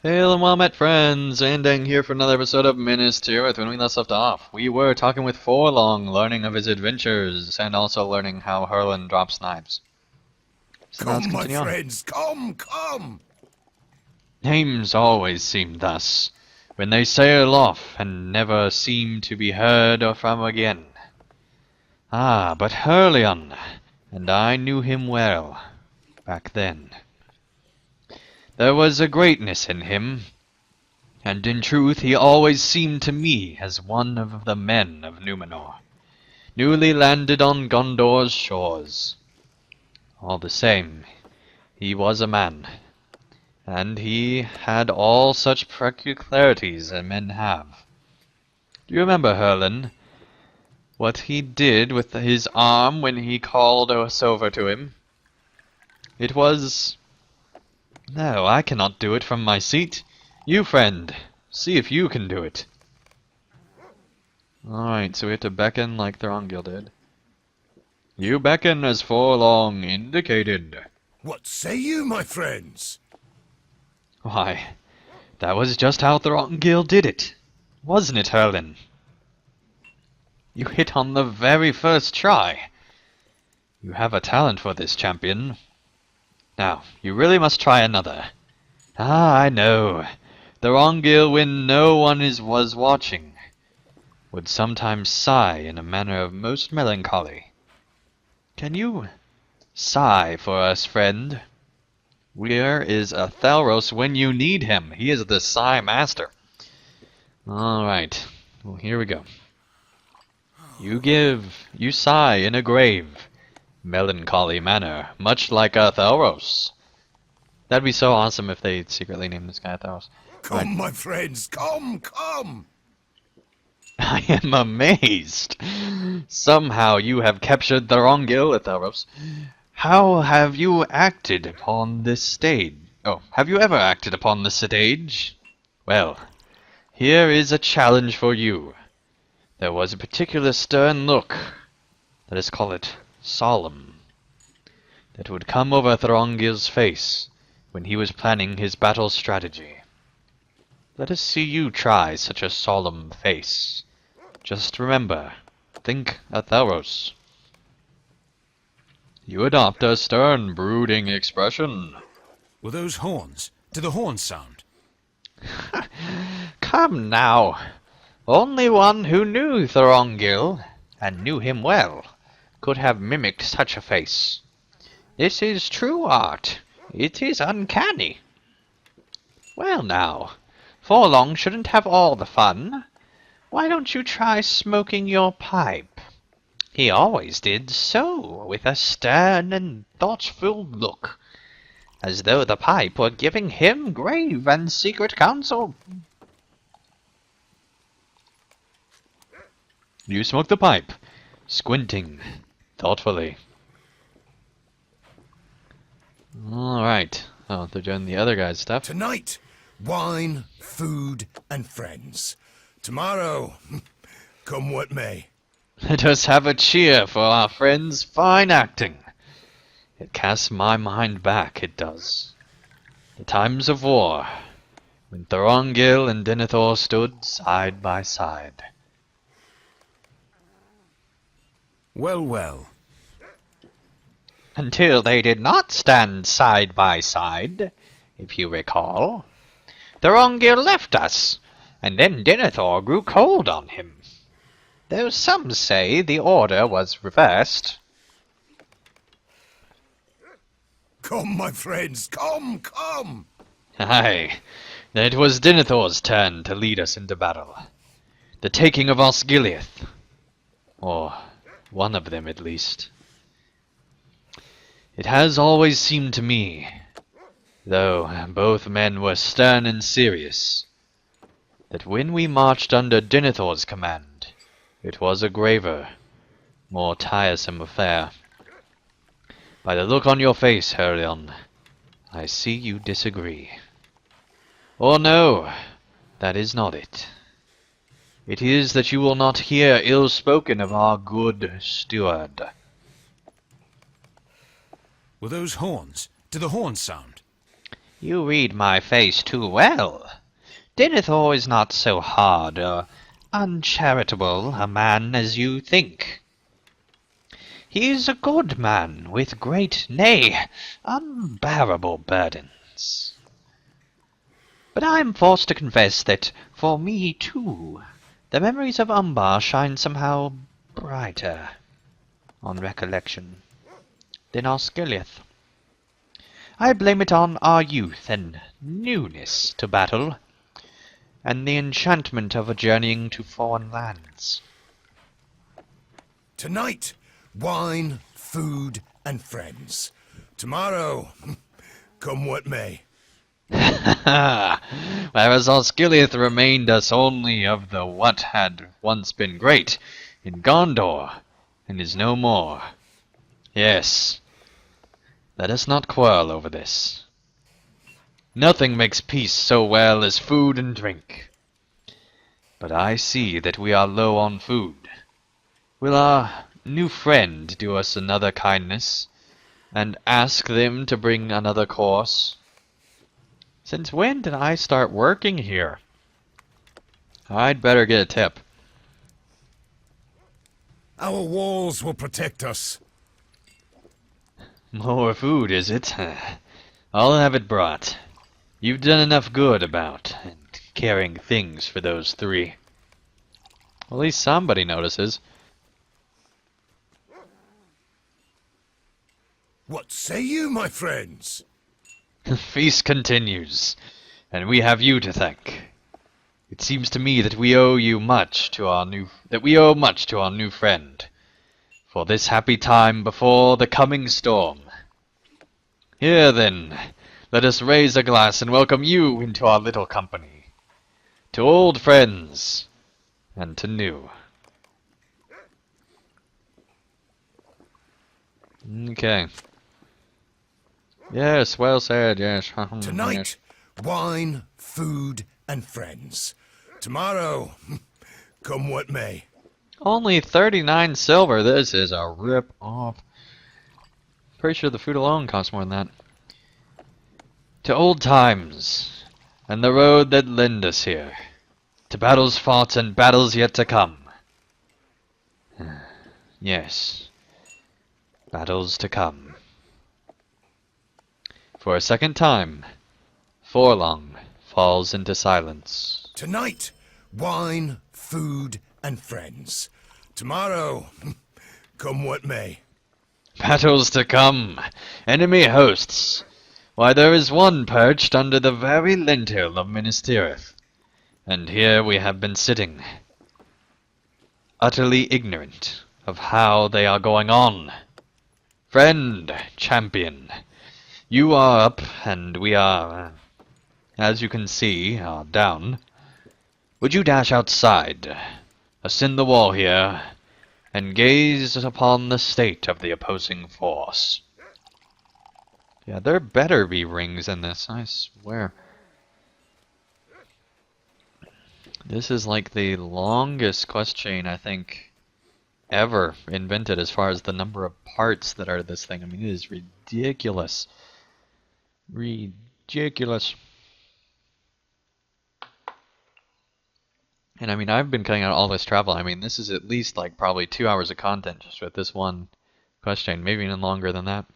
Hail and well met, friends! Andang here for another episode of Minas Tirith. When we last left off, we were talking with Forlong, learning of his adventures, and also learning how Herlin drops knives. So now let's Come, my continue on. friends, come! Names always seem thus, when they sail off and never seem to be heard or from again. Ah, but Herlion, and I knew him well, back then. There was a greatness in him, and in truth he always seemed to me as one of the men of Numenor, newly landed on Gondor's shores. All the same, he was a man, and he had all such peculiarities that men have. Do you remember, Herlin, what he did with his arm when he called us over to him? It was... No, I cannot do it from my seat. You, friend, see if you can do it. Alright, so we have to beckon like Thorongil did. You beckon as Forlong indicated. What say you, my friends? Why, that was just how Thorongil did it, wasn't it, Herlin? You hit on the very first try. You have a talent for this, champion. Now, you really must try another. Ah, I know. Thorongil, when no one was watching, would sometimes sigh in a manner of most melancholy. Can you sigh for us, friend? Where is Athelros when you need him? He is the sigh master. Alright, well here we go. You sigh in a grave, melancholy manner, much like Athelros. That'd be so awesome if they secretly named this guy Athelros. Come, my friends, come! I am amazed. Somehow you have captured Thorongil, Athelros. How have you acted upon this stage? Oh, have you ever acted upon the stage? Well, here is a challenge for you. There was a particular stern look, let us call it solemn, that would come over Thorongil's face when he was planning his battle strategy. Let us see you try such a solemn face. Just remember, think Athelros. You adopt a stern, brooding expression. Were those horns? Do the horns sound? Come now. Only one who knew Thorongil, and knew him well, could have mimicked such a face. This is true art. It is uncanny. Well now, Forlong shouldn't have all the fun. Why don't you try smoking your pipe? He always did so, with a stern and thoughtful look, as though the pipe were giving him grave and secret counsel. You smoke the pipe, squinting thoughtfully. Alright. Oh, they're doing the other guy's stuff. Tonight, wine, food, and friends. Tomorrow, come what may. Let us have a cheer for our friend's fine acting. It casts my mind back, it does. The times of war, when Thorongil and Denethor stood side by side. Well. Until they did not stand side by side, if you recall. Thorongil left us, and then Denethor grew cold on him. Though some say the order was reversed. Come, my friends, come! Aye, then it was Denethor's turn to lead us into battle. The taking of Osgiliath. Or one of them at least. It has always seemed to me, though both men were stern and serious, that when we marched under Denethor's command, it was a graver, more tiresome affair. By the look on your face, Herlion, I see you disagree. Or no, that is not it. It is that you will not hear ill spoken of our good steward. Were those horns? Do the horns sound? You read my face too well. Denethor is not so hard or uncharitable a man as you think. He is a good man with great, nay, unbearable burdens. But I am forced to confess that, for me too, the memories of Umbar shine somehow brighter on recollection than Osgiliath. I blame it on our youth and newness to battle, and the enchantment of a journeying to foreign lands. Tonight, wine, food, and friends. Tomorrow, come what may. Whereas Osgiliath remained us only of the what had once been great in Gondor, and is no more. Yes, let us not quarrel over this. Nothing makes peace so well as food and drink. But I see that we are low on food. Will our new friend do us another kindness, and ask them to bring another course? Since when did I start working here? I'd better get a tip. Our walls will protect us. More food, is it? I'll have it brought. You've done enough good about and carrying things for those three. At least somebody notices. What say you, my friends? Feast continues, and we have you to thank. It seems to me that we owe much to our new friend, for this happy time before the coming storm. Here then, let us raise a glass and welcome you into our little company, to old friends and to new. Okay. Yes, well said, yes. Tonight, wine, food, and friends. Tomorrow, come what may. Only 39 silver. This is a rip-off. Pretty sure the food alone costs more than that. To old times, and the road that led us here. To battles fought and battles yet to come. Yes, battles to come. For a second time, Forlong falls into silence. Tonight, wine, food, and friends. Tomorrow, come what may. Battles to come! Enemy hosts! Why, there is one perched under the very lintel of Minas Tirith. And here we have been sitting, utterly ignorant of how they are going on. Friend, champion, you are up, and we are, as you can see, are down. Would you dash outside, ascend the wall here, and gaze upon the state of the opposing force? Yeah, there better be rings in this, I swear. This is like the longest quest chain, I think, ever invented as far as the number of parts that are this thing. I mean, it is ridiculous. Ridiculous. And I mean, I've been cutting out all this travel. I mean, this is at least like probably 2 hours of content just with this one quest chain, maybe even longer than that.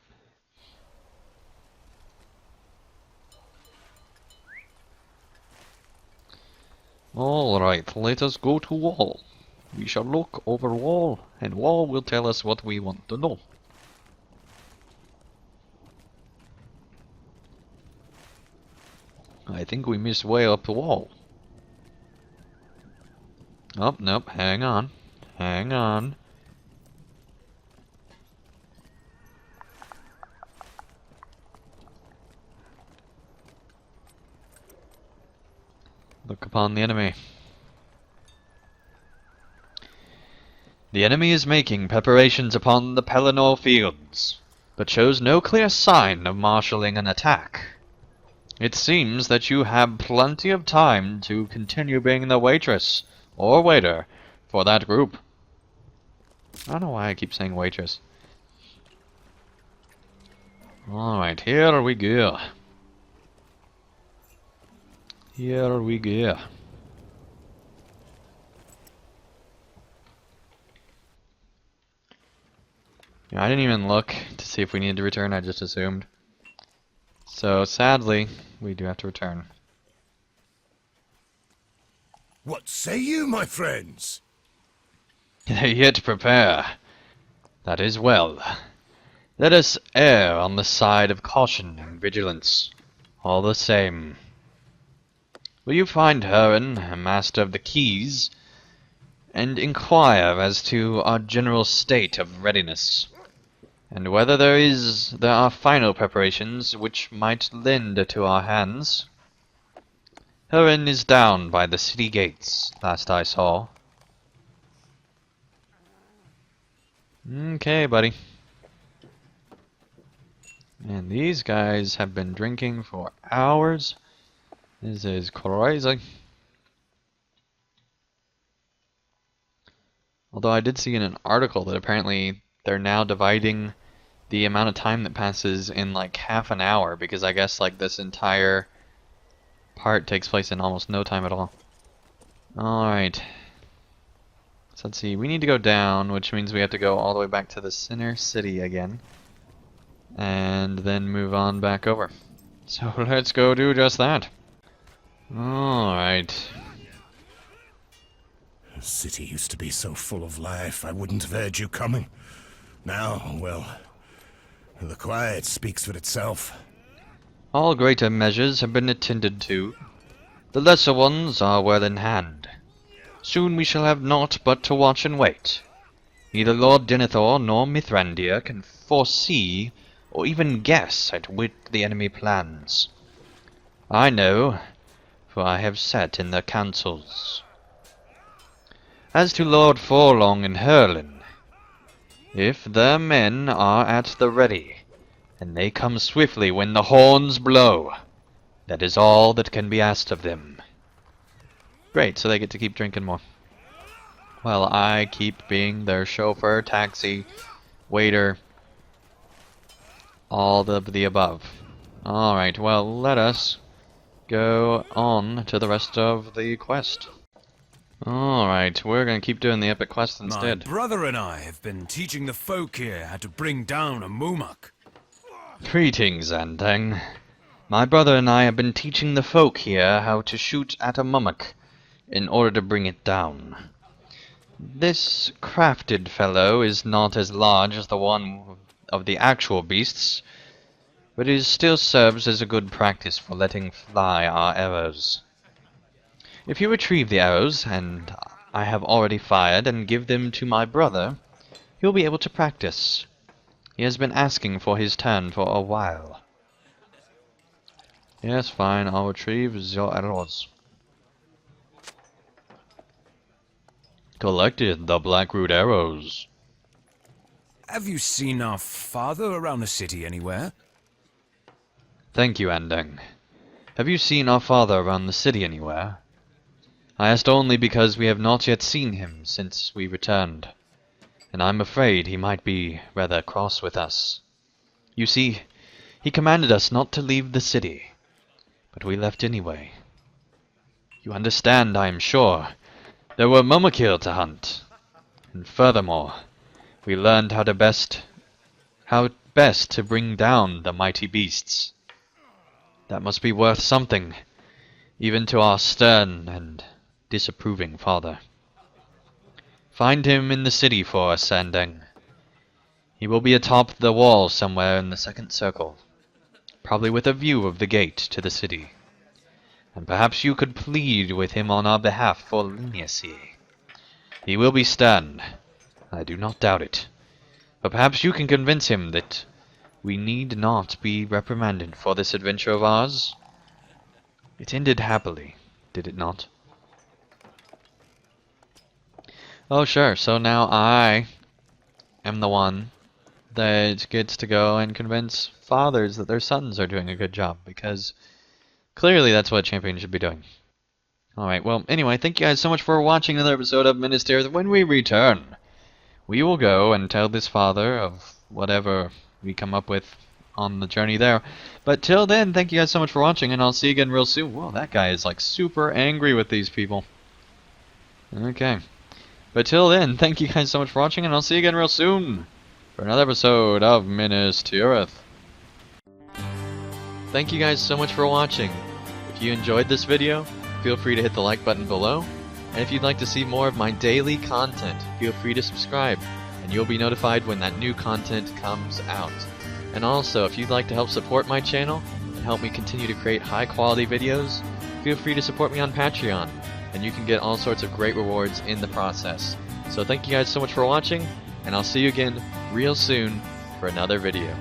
Alright, let us go to wall. We shall look over wall, and wall will tell us what we want to know. I think we missed way up the wall. Oh, nope, hang on. Hang on. Look upon the enemy. The enemy is making preparations upon the Pelennor fields, but shows no clear sign of marshalling an attack. It seems that you have plenty of time to continue being the waitress, or waiter, for that group. I don't know why I keep saying waitress. Alright, here we go. Here we go. Yeah, I didn't even look to see if we needed to return, I just assumed. So, sadly, we do have to return. What say you, my friends? Yet prepare. That is well. Let us err on the side of caution and vigilance. All the same. Will you find Heron, master of the keys, and inquire as to our general state of readiness, and whether there are final preparations which might lend to our hands? Heron is down by the city gates, last I saw. Okay, buddy. And these guys have been drinking for hours. This is crazy. Although I did see in an article that apparently they're now dividing the amount of time that passes in like half an hour, because I guess like this entire part takes place in almost no time at all. Alright. So let's see, we need to go down, which means we have to go all the way back to the center city again. And then move on back over. So let's go do just that. Alright. The city used to be so full of life, I wouldn't have heard you coming. Now, well, the quiet speaks for itself. All greater measures have been attended to. The lesser ones are well in hand. Soon we shall have naught but to watch and wait. Neither Lord Denethor nor Mithrandir can foresee or even guess at what the enemy plans. I know, for I have sat in their councils. As to Lord Forlong and Herlin, if their men are at the ready, and they come swiftly when the horns blow, that is all that can be asked of them. Great, so they get to keep drinking more. Well, I keep being their chauffeur, taxi, waiter, all of the above. Alright, well, let us go on to the rest of the quest. Alright, we're gonna keep doing the epic quest instead. My brother and I have been teaching the folk here how to bring down a Mumak. Greetings, Andang. My brother and I have been teaching the folk here how to shoot at a mummock in order to bring it down. This crafted fellow is not as large as the one of the actual beasts, but it still serves as a good practice for letting fly our arrows. If you retrieve the arrows, and I have already fired, and give them to my brother, he'll be able to practice. He has been asking for his turn for a while. Yes, fine, I'll retrieve your arrows. Collected the Blackroot arrows. Have you seen our father around the city anywhere? Thank you, Andang. Have you seen our father around the city anywhere? I asked only because we have not yet seen him since we returned, and I'm afraid he might be rather cross with us. You see, he commanded us not to leave the city, but we left anyway. You understand, I am sure. There were Mumakil to hunt, and furthermore, we learned how best to bring down the mighty beasts. That must be worth something, even to our stern and disapproving father. Find him in the city for us, Andang. He will be atop the wall somewhere in the second circle, probably with a view of the gate to the city. And perhaps you could plead with him on our behalf for leniency. He will be stern, I do not doubt it. But perhaps you can convince him that we need not be reprimanded for this adventure of ours. It ended happily, did it not? Oh sure, so now I am the one that gets to go and convince fathers that their sons are doing a good job, because clearly that's what champions should be doing. Alright, well, anyway, thank you guys so much for watching another episode of Minas Tirith. When we return, we will go and tell this father of whatever we come up with on the journey there. But till then, thank you guys so much for watching, and I'll see you again real soon. Whoa, that guy is like super angry with these people. Okay. But till then, thank you guys so much for watching, and I'll see you again real soon for another episode of Minas Tirith. Thank you guys so much for watching. If you enjoyed this video, feel free to hit the like button below. And if you'd like to see more of my daily content, feel free to subscribe, and you'll be notified when that new content comes out. And also, if you'd like to help support my channel and help me continue to create high quality videos, feel free to support me on Patreon, and you can get all sorts of great rewards in the process. So thank you guys so much for watching, and I'll see you again real soon for another video.